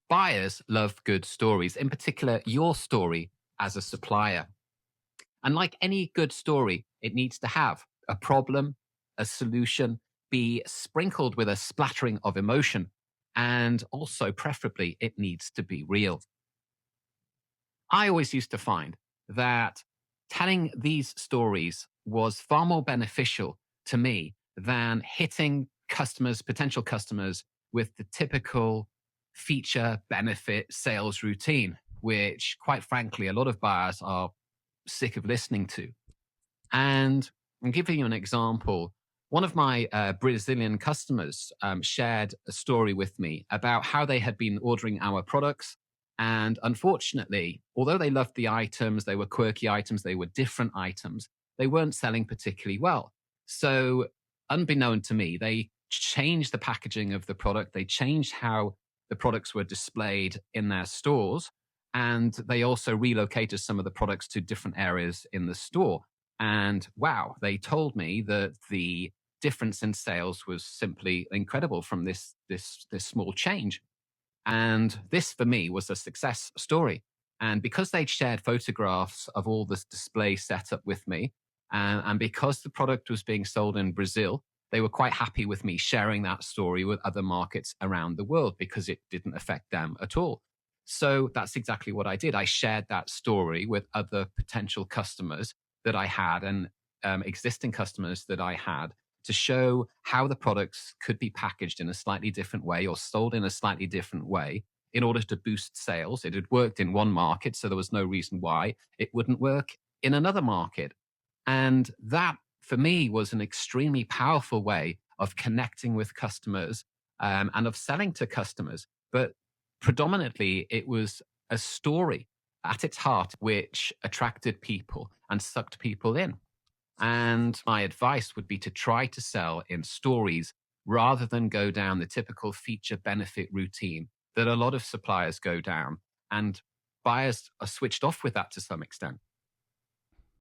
Buyers love good stories, in particular, your story as a supplier. And like any good story, it needs to have a problem, a solution, be sprinkled with a splattering of emotion, and also, preferably, it needs to be real. I always used to find that telling these stories was far more beneficial to me than hitting customers, potential customers, with the typical feature benefit sales routine, which, quite frankly, a lot of buyers are sick of listening to. And I'm giving you an example. One of my Brazilian customers shared a story with me about how they had been ordering our products. And unfortunately, although they loved the items, they were quirky items, they were different items, they weren't selling particularly well. So, unbeknown to me, they changed the packaging of the product, they changed how the products were displayed in their stores. And they also relocated some of the products to different areas in the store. And wow, they told me that the difference in sales was simply incredible from this small change. And this for me was a success story. And because they'd shared photographs of all this display setup with me, and because the product was being sold in Brazil, they were quite happy with me sharing that story with other markets around the world because it didn't affect them at all. So that's exactly what I did. I shared that story with other potential customers that I had and existing customers that I had to show how the products could be packaged in a slightly different way or sold in a slightly different way in order to boost sales. It had worked in one market, so there was no reason why it wouldn't work in another market. And that, for me, was an extremely powerful way of connecting with customers and of selling to customers. But predominantly, it was a story at its heart which attracted people and sucked people in. And my advice would be to try to sell in stories rather than go down the typical feature benefit routine that a lot of suppliers go down. And buyers are switched off with that to some extent.